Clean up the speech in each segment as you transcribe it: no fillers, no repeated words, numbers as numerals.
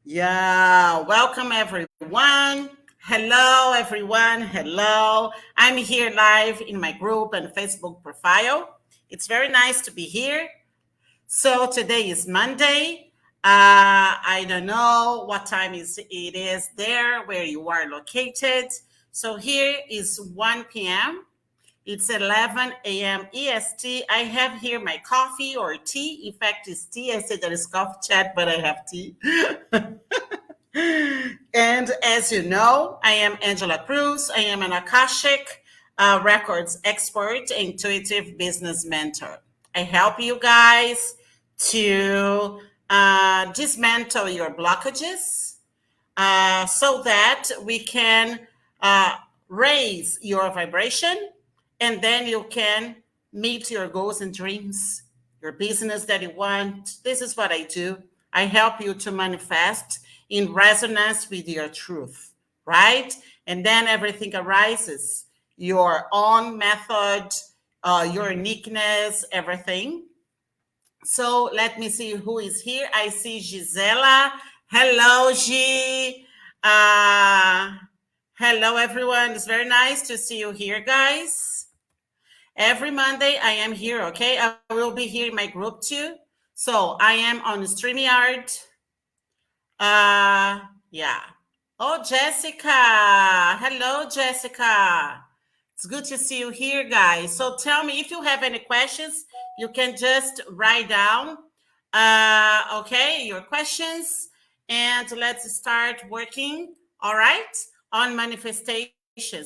Yeah, welcome everyone. Hello, everyone. Hello. I'm here live in my group and Facebook profile. It's very nice to be here. So today is Monday. I don't know what time it is there where you are located. So here is 1 p.m. It's 11 a.m. EST. I have here my coffee or tea. In fact, it's tea. I said there is coffee chat, but I have tea. And as you know, I am Angela Cruz. I am an Akashic records expert, intuitive business mentor. I help you guys to dismantle your blockages so that we can uh, raise your vibration and then you can meet your goals and dreams, your business that you want. This is what I do. I help you to manifest in resonance with your truth, right? And then everything arises your own method, your uniqueness, everything. So let me see who is here. I see Gisela. Hello, G. Uh, hello, everyone. It's very nice to see you here, guys. Every Monday, I am here, okay? I will be here in my group too. So I am on StreamYard. Yeah. Oh, Jessica. Hello, Jessica. It's good to see you here, guys. So tell me if you have any questions, you can just write down, okay, your questions, and let's start working, all right, on manifestations.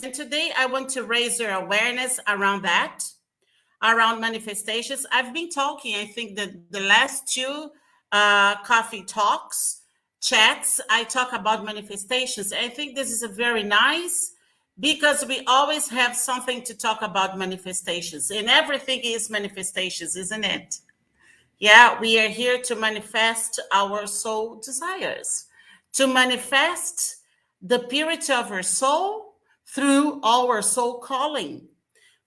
And today I want to raise your awareness around that, around manifestations. I've been talking, I think that the last two coffee talks, chats, I talk about manifestations. I think this is a very nice because we always have something to talk about manifestations, and everything is manifestations, isn't it? Yeah, we are here to manifest our soul desires, to manifest the purity of our soul through our soul calling.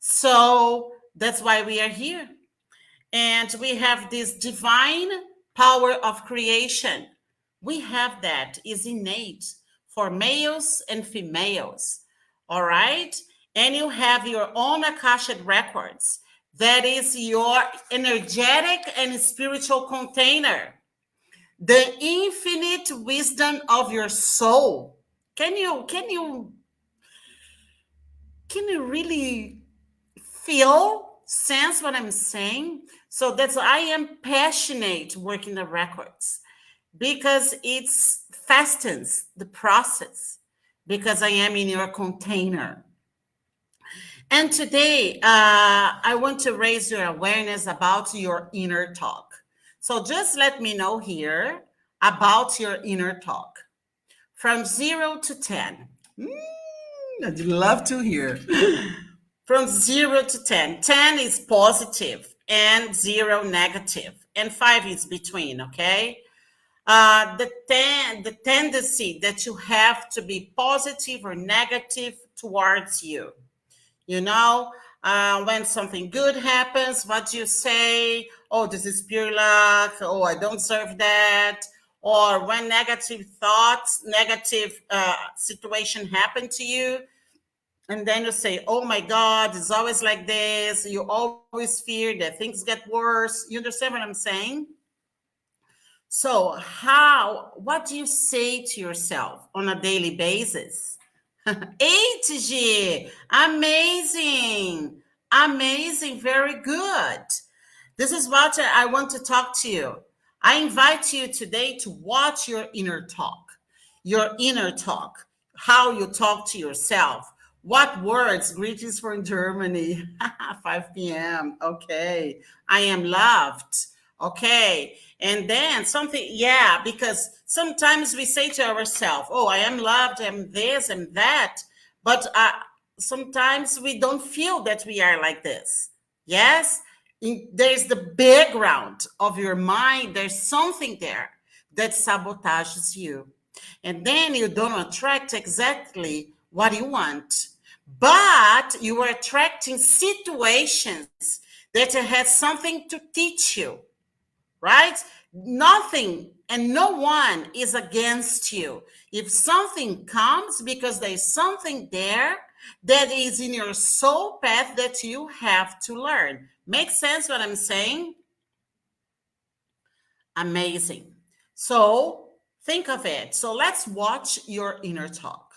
So that's why we are here. And we have this divine power of creation. We have that is innate for males and females. All right. And you have your own Akashic records. That is your energetic and spiritual container, the infinite wisdom of your soul. Can you really feel, sense what I'm saying? So that's why I am passionate working the records because it fastens the process because I am in your container. And today, I want to raise your awareness about your inner talk. So just let me know here about your inner talk from 0 to 10. I'd love to hear. From 0 to 10. 10 is positive and 0 negative, and 5 is between, okay? The tendency that you have to be positive or negative towards you. You know, when something good happens, what do you say? Oh, this is pure luck. Oh, I don't serve that. Or when negative thoughts, negative situation happen to you, and then you say, oh my God, it's always like this. You always fear that things get worse. You understand what I'm saying? So, what do you say to yourself on a daily basis? 8G, amazing, amazing, very good. This is what I want to talk to you. I invite you today to watch your inner talk, how you talk to yourself. What words? Greetings from Germany, 5 p.m. Okay, I am loved. Okay, and then something, yeah, because sometimes we say to ourselves, oh, I am loved, I'm this and that, but sometimes we don't feel that we are like this. Yes, there's the background of your mind, there's something there that sabotages you. And then you don't attract exactly what you want, but you are attracting situations that has something to teach you, right? Nothing and no one is against you. If something comes, because there is something there that is in your soul path that you have to learn. Makes sense what I'm saying? Amazing. So think of it. So let's watch your inner talk.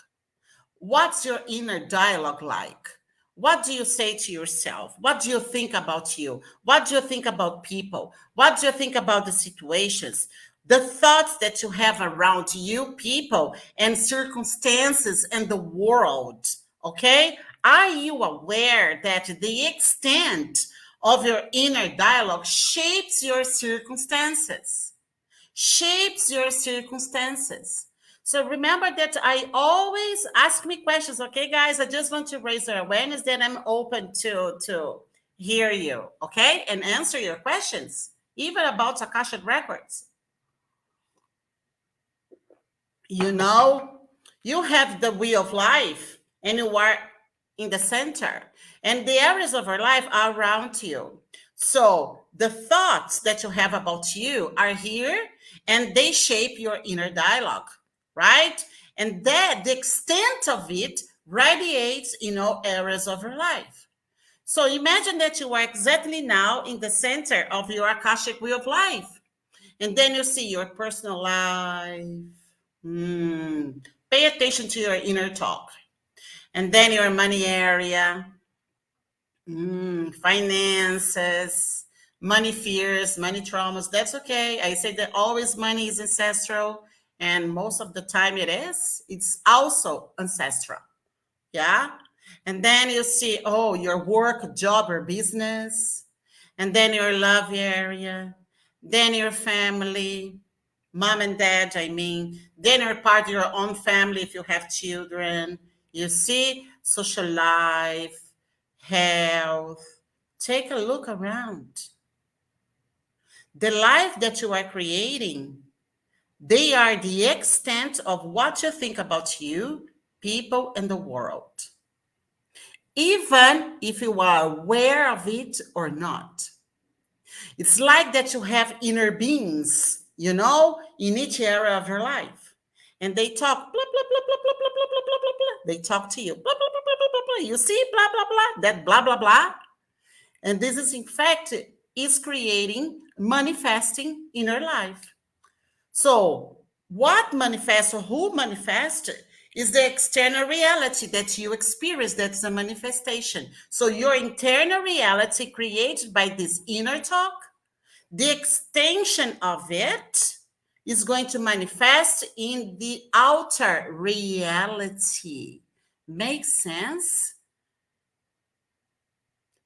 What's your inner dialogue like? What do you say to yourself? What do you think about you? What do you think about people? What do you think about the situations? The thoughts that you have around you, people, and circumstances and the world. Okay? Are you aware that the extent of your inner dialogue shapes your circumstances? Shapes your circumstances. So remember that I always ask me questions, okay, guys? I just want to raise your awareness that I'm open to hear you, okay, and answer your questions, even about Akashic records. You know, you have the wheel of life, and you are in the center, and the areas of your life are around you. So the thoughts that you have about you are here, and they shape your inner dialogue, right? And that the extent of it radiates in all areas of your life. So imagine that you are exactly now in the center of your Akashic wheel of life. And then you see your personal life. Pay attention to your inner talk. And then your money area, finances, money fears, money traumas. That's okay. I say that always money is ancestral, and most of the time it is. It's also ancestral. Yeah. And then you see, oh, your work, job, or business. And then your love area. Then your family, mom and dad, I mean. Then you're part of your own family if you have children. You see, social life, health. Take a look around. The life that you are creating, they are the extent of what you think about you, people, and the world, even if you are aware of it or not. It's like that you have inner beings, in each area of your life. And they talk, blah, blah, blah, blah, blah, blah, blah, blah, blah, blah, blah. They talk to you, blah, blah, blah, blah, blah, blah, blah. You see, blah, blah, blah, that blah, blah, blah. And this is, in fact, is creating, manifesting inner life. So what manifests, or who manifests, is the external reality that you experience. That's a manifestation. So your internal reality created by this inner talk, the extension of it is going to manifest in the outer reality. Makes sense?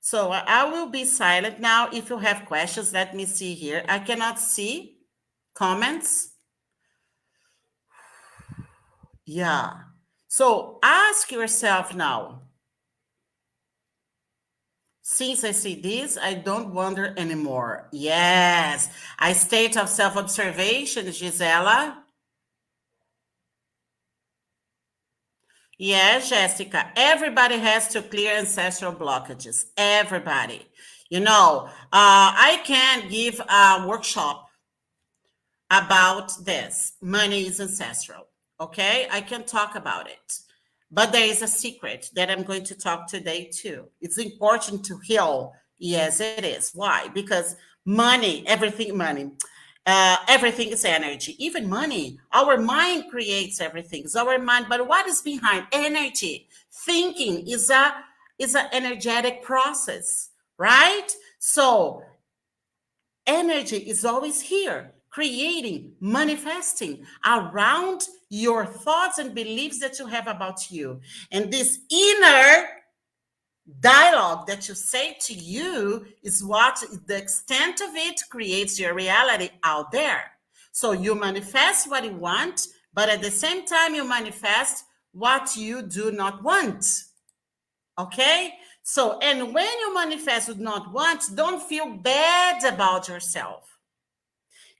So I will be silent now. If you have questions, let me see here. I cannot see comments. Yeah. So ask yourself now. Since I see this, I don't wonder anymore. Yes. A state of self-observation, Gisela. Yes, Jessica. Everybody has to clear ancestral blockages. Everybody. I can give a workshop about this. Money is ancestral. Okay, I can talk about it. But there is a secret that I'm going to talk today too. It's important to heal. Yes, it is. Why? Because everything is energy. Even money, our mind creates everything. It's our mind. But what is behind energy? Thinking is an energetic process, right? So energy is always here, creating, manifesting around your thoughts and beliefs that you have about you. And this inner dialogue that you say to you is what the extent of it creates your reality out there. So you manifest what you want, but at the same time, you manifest what you do not want. Okay? So, and when you manifest what you not want, don't feel bad about yourself.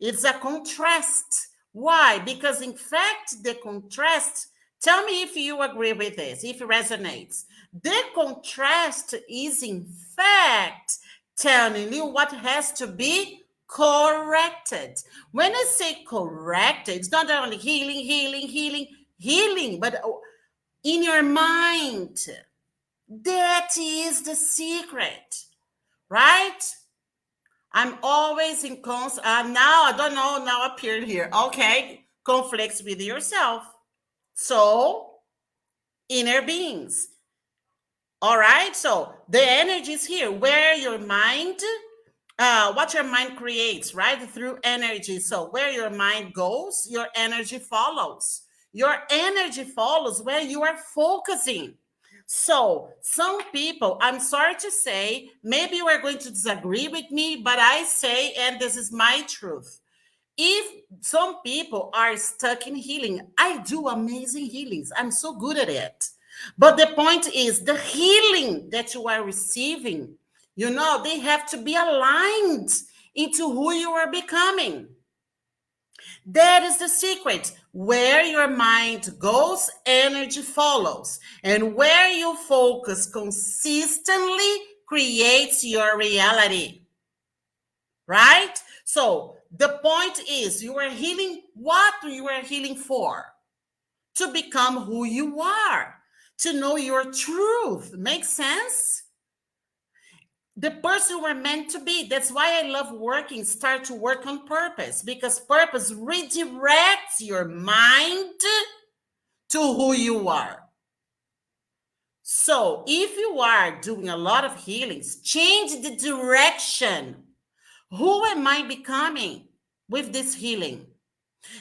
It's a contrast. Why? Because in fact, the contrast, tell me if you agree with this, if it resonates. The contrast is in fact telling you what has to be Corrected. When I say corrected, it's not only healing, but in your mind. That is the secret, right? I'm always in now I don't know, now appeared here. Okay, conflicts with yourself. So, inner beings. All right, so the energy is here where your mind, what your mind creates, right? Through energy. So, where your mind goes, your energy follows. Your energy follows where you are focusing. So, some people, I'm sorry to say, maybe you are going to disagree with me, but I say, and this is my truth. If some people are stuck in healing, I do amazing healings. I'm so good at it. But the point is, the healing that you are receiving, they have to be aligned into who you are becoming. That is the secret. Where your mind goes, energy follows. And where you focus consistently creates your reality. Right? So the point is, you are healing what you are healing for. To become who you are. To know your truth. Makes sense? The person we're meant to be. That's why I love working. Start to work on purpose. Because purpose redirects your mind to who you are. So if you are doing a lot of healings, change the direction. Who am I becoming with this healing?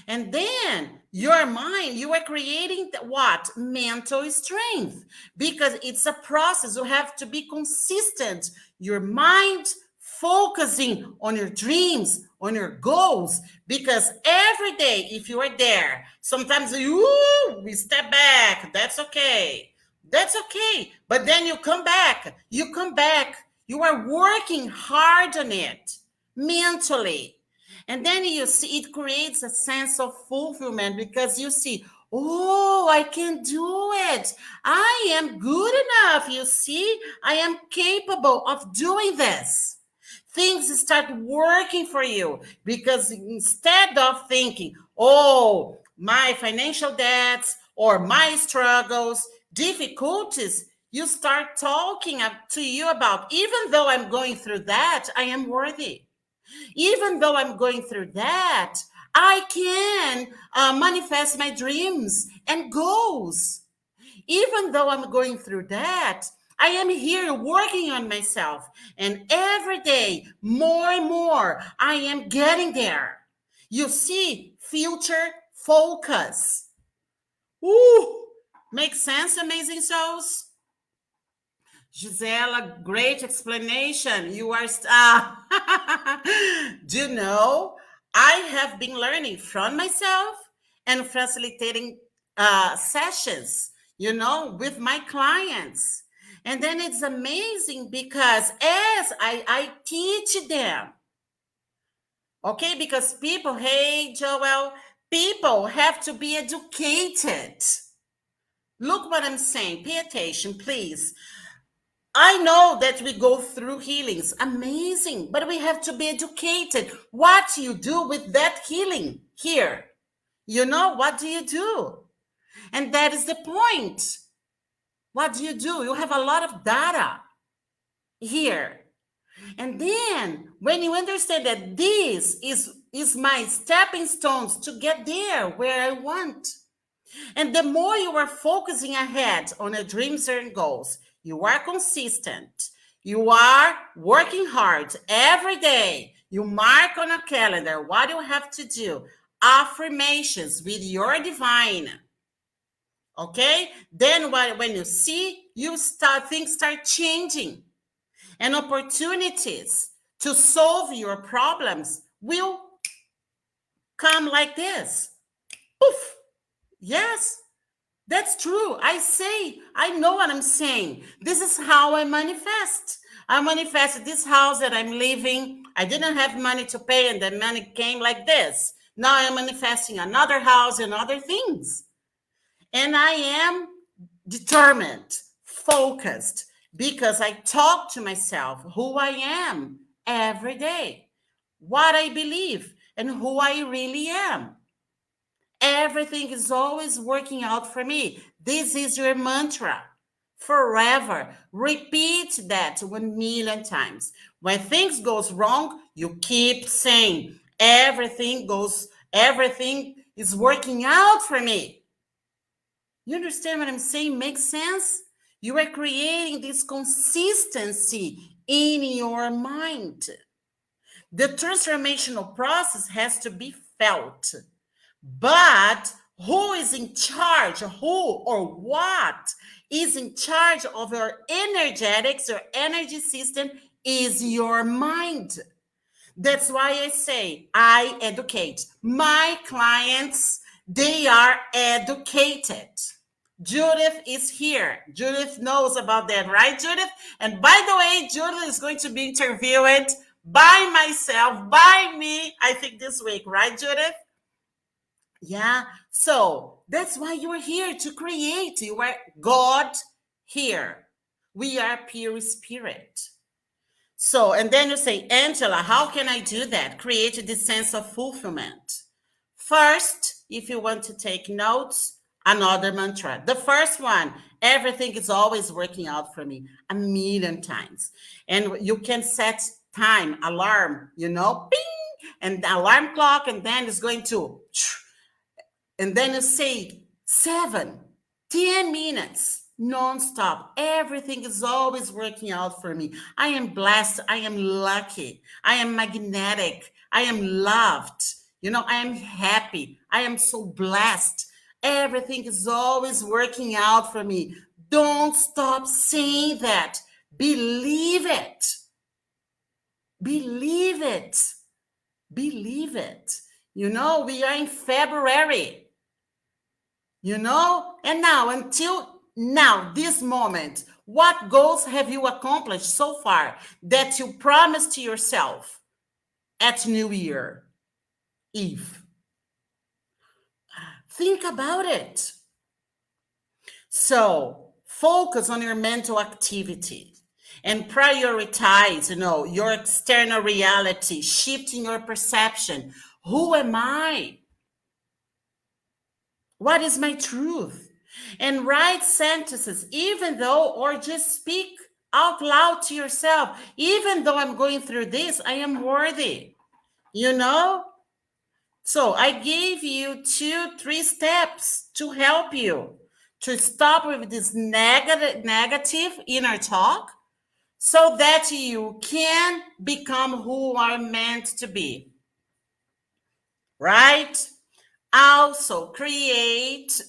And then your mind, you are creating what? Mental strength. Because it's a process. You have to be consistent. Your mind focusing on your dreams, on your goals. Because every day, if you are there, sometimes we step back. That's okay. That's okay. But then you come back. You come back. You are working hard on it mentally. And then you see it creates a sense of fulfillment because you see, oh, I can do it. I am good enough. You see, I am capable of doing this. Things start working for you because instead of thinking, oh, my financial debts or my struggles, difficulties, you start talking to you about, even though I'm going through that, I am worthy. Even though I'm going through that, I can manifest my dreams and goals. Even though I'm going through that, I am here working on myself. And every day, more and more, I am getting there. You see, future focus. Ooh, makes sense, amazing souls? Gisela, great explanation. You are, do you know, I have been learning from myself and facilitating sessions, with my clients. And then it's amazing because as I teach them, okay, because people, hey, Joel, people have to be educated. Look what I'm saying. Pay attention, please. I know that we go through healings, amazing, but we have to be educated. What you do with that healing here? What do you do? And that is the point. What do? You have a lot of data here. And then when you understand that this is my stepping stones to get there where I want. And the more you are focusing ahead on your dreams and goals, you are consistent. You are working hard every day. You mark on a calendar what you have to do. Affirmations with your divine. Okay? Then when you see, things start changing. And opportunities to solve your problems will come like this. Poof. Yes. That's true. I know what I'm saying. This is how I manifest. I manifested this house that I'm living. I didn't have money to pay, and the money came like this. Now I'm manifesting another house and other things. And I am determined, focused, because I talk to myself who I am every day. what I believe, and who I really am. Everything is always working out for me. This is your mantra forever. Repeat that 1,000,000 times. When things goes wrong, you keep saying everything is working out for me. You understand what I'm saying? Makes sense? You are creating this consistency in your mind. The transformational process has to be felt. But who is in charge? Who or what is in charge of your energetics, your energy system is your mind. That's why I say I educate. My clients, they are educated. Judith is here. Judith knows about that, right, Judith? And by the way, Judith is going to be interviewed by myself, by me, I think this week, right, Judith? Yeah. So that's why you are here to create. You are God here. We are pure spirit. So, and then you say, Angela, how can I do that? Create this sense of fulfillment. First, if you want to take notes, another mantra. The first one, everything is always working out for me 1,000,000 times. And you can set time, alarm, ping, and the alarm clock, and then it's going to, and then you say 7, 10 minutes non-stop. Everything is always working out for me. I am blessed. I am lucky. I am magnetic. I am loved. I am happy. I am so blessed. Everything is always working out for me. Don't stop saying that. Believe it. Believe it. Believe it. We are in February. And now, until now, this moment, what goals have you accomplished so far that you promised to yourself at New Year Eve? Think about it. So focus on your mental activity and prioritize, your external reality, shifting your perception. Who am I? What is my truth? And write sentences, even though, or just speak out loud to yourself. Even though I'm going through this, I am worthy. So I gave you 2, 3 steps to help you to stop with this negative inner talk so that you can become who you are meant to be. Right? Also create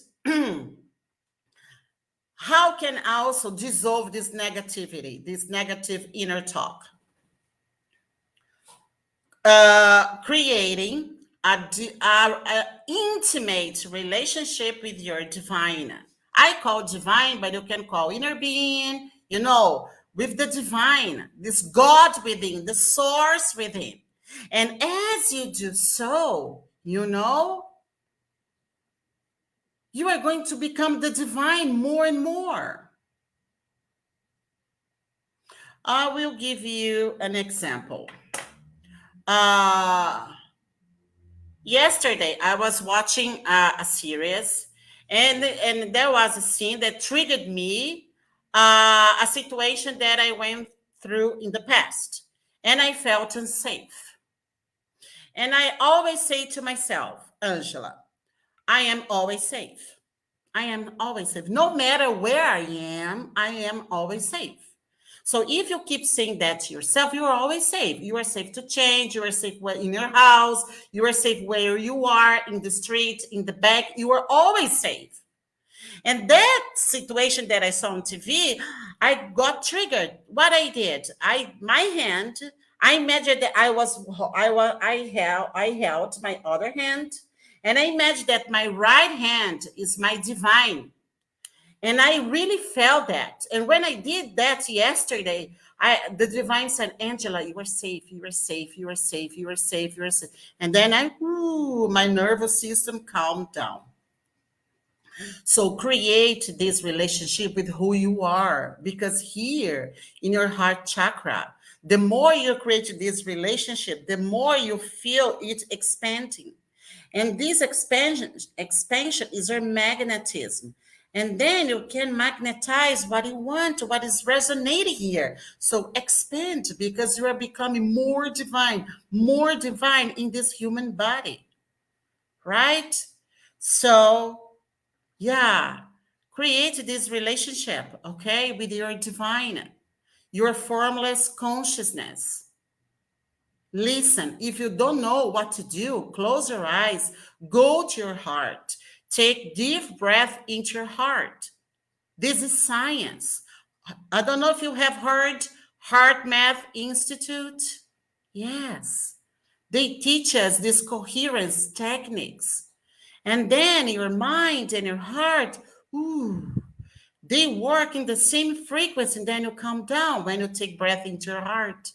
how can I also dissolve this negativity, this negative inner talk? Creating a intimate relationship with your divine. I call divine, but you can call inner being, with the divine, this God within, the source within. And as you do so, you are going to become the divine more and more. I will give you an example. Yesterday, I was watching a series, and there was a scene that triggered me, a situation that I went through in the past, and I felt unsafe. And I always say to myself, Angela, I am always safe. I am always safe. No matter where I am always safe. So if you keep saying that to yourself, you are always safe. You are safe to change. You are safe in your house. You are safe where you are, in the street, in the back. You are always safe. And that situation that I saw on TV, I got triggered. What I did, I imagined that I held my other hand, and I imagined that my right hand is my divine. And I really felt that. And when I did that yesterday, the divine said, Angela, you are safe, you are safe, you are safe, you are safe, you are safe. And then my nervous system calmed down. So create this relationship with who you are, because here in your heart chakra, The more you create this relationship, the more you feel it expanding. And this expansion is your magnetism. And then you can magnetize what you want, what is resonating here. So expand because you are becoming more divine in this human body, right? So, yeah, create this relationship, okay, with your divine, your formless consciousness. Listen, if you don't know what to do, close your eyes, go to your heart, take deep breath into your heart. This is science. I don't know if you have heard Heart Math Institute. Yes, they teach us these coherence techniques. And then your mind and your heart, ooh, they work in the same frequency. And then you calm down when you take breath into your heart.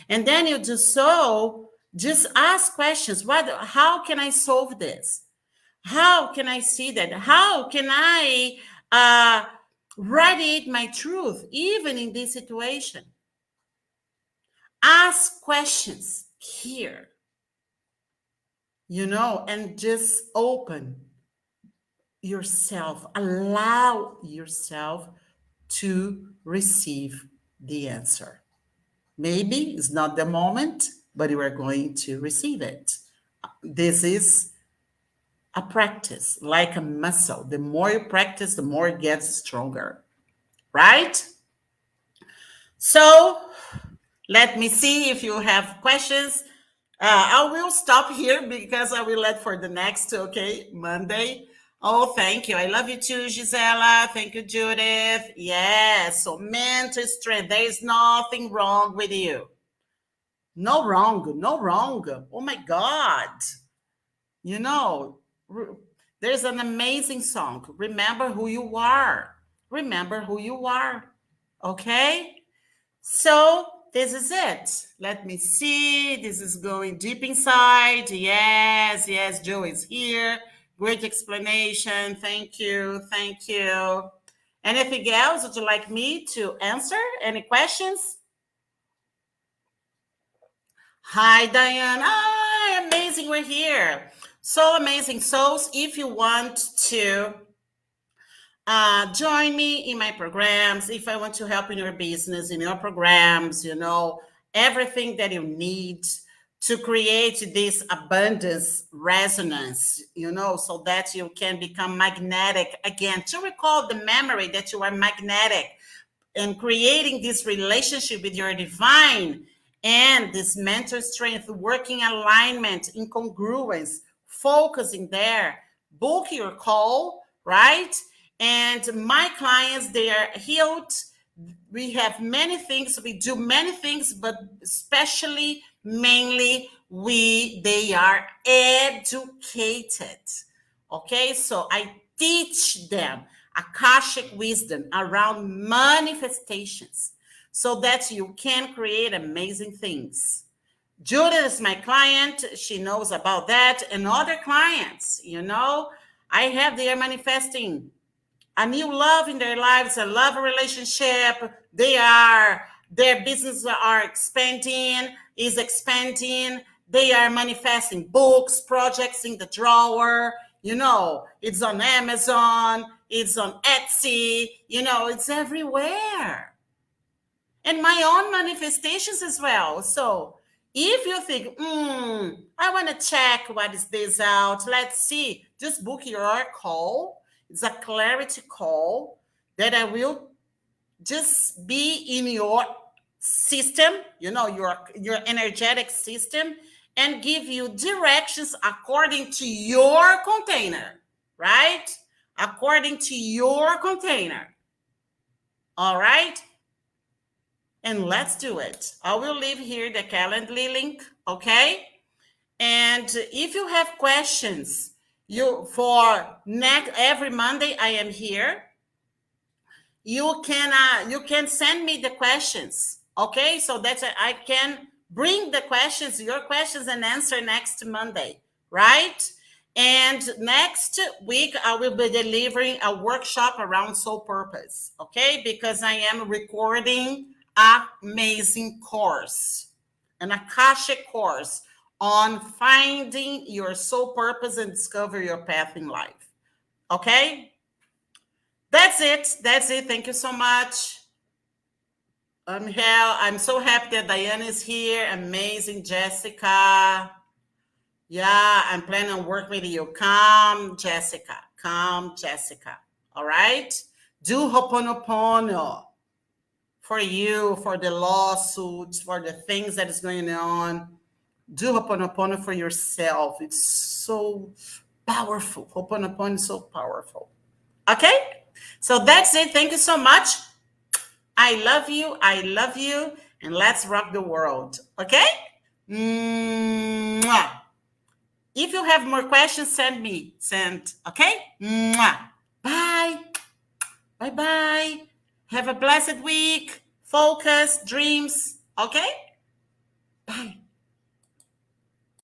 And then you do so, just ask questions. How can I solve this? How can I see that? How can I radiate my truth, even in this situation? Ask questions here, and just open yourself, allow yourself to receive the answer. Maybe it's not the moment, but you are going to receive it. This is a practice, like a muscle. The more you practice, the more it gets stronger, right? So let me see if you have questions. I will stop here because I will let for the next, okay, Monday. Oh, thank you. I love you too, Gisela. Thank you, Judith. Yes, so mental strength. There is nothing wrong with you. No wrong, no wrong. Oh my God. You know, there's an amazing song. Remember who you are. Remember who you are. Okay? So this is it. Let me see. This is going deep inside. Yes, yes, Joe is here. Great explanation. Thank you. Thank you. Anything else would you like me to answer? Any questions? Hi, Diane. Ah, amazing. We're here. So amazing. So if you want to join me in my programs, if I want to help in your business, in your programs, everything that you need to create this abundance resonance, so that you can become magnetic again, to recall the memory that you are magnetic and creating this relationship with your divine and this mental strength, working alignment, incongruence, focusing there, book your call, right? And my clients, they are healed. We have many things, we do many things, but especially, mainly, they are educated. Okay, so I teach them Akashic wisdom around manifestations so that you can create amazing things. Judith is my client. She knows about that. And other clients, I have, they are manifesting a new love in their lives, a love relationship. Their businesses are expanding, is expanding. They are manifesting books, projects in the drawer. It's on Amazon, it's on Etsy, it's everywhere. And my own manifestations as well. So if you think, I want to check what is this out, let's see, just book your call. It's a clarity call that I will just be in your system, your energetic system, and give you directions according to your container, right? According to your container. All right? And let's do it. I will leave here the Calendly link, okay? And if you have questions, every Monday I am here. You can send me the questions, okay? So that I can bring your questions and answer next Monday, right? And next week I will be delivering a workshop around soul purpose, okay? Because I am recording amazing course, an Akashic course on finding your soul purpose and discover your path in life. Okay? That's it. That's it. Thank you so much. I'm so happy that Diana is here. Amazing, Jessica. Yeah, I'm planning on working with you. Come, Jessica. Come, Jessica. All right? Do Ho'oponopono for you, for the lawsuits, for the things that is going on. Do Ho'oponopono for yourself. It's so powerful. Ho'oponopono is so powerful. Okay? So that's it. Thank you so much. I love you. I love you. And let's rock the world. Okay? Mwah. If you have more questions, send. Okay? Mwah. Bye. Bye-bye. Have a blessed week. Focus, dreams. Okay? Bye.